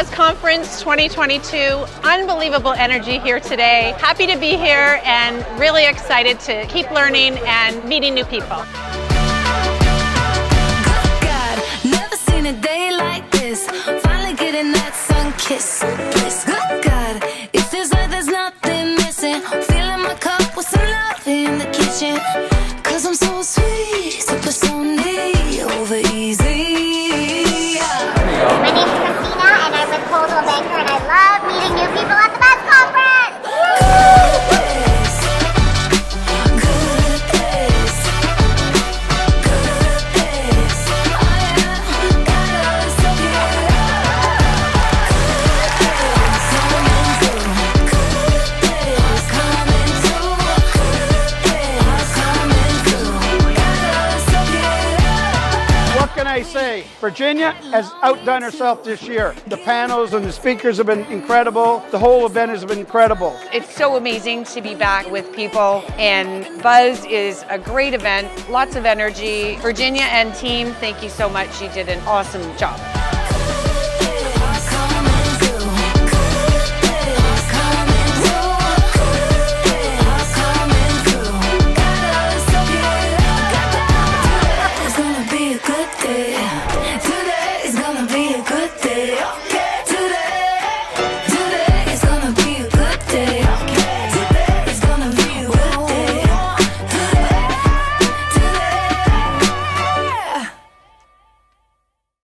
Buzz Conference 2022. Unbelievable energy here today. Happy to be here and really excited to keep learning and meeting new people. God, never seen a day like this. Finally getting that sun kiss. Good God, it feels like there's nothing missing. Filling my cup with some love in the kitchen. Cause I'm so sweet, super Sunday, over easy. My name is Christina and I'm with Coldwell Banker and I love meeting new people at the Buzz Conference! I say, Virginia has outdone herself this year. The panels and the speakers have been incredible. The whole event has been incredible. It's so amazing to be back with people, and Buzz is a great event, lots of energy. Virginia and team, thank you so much. You did an awesome job.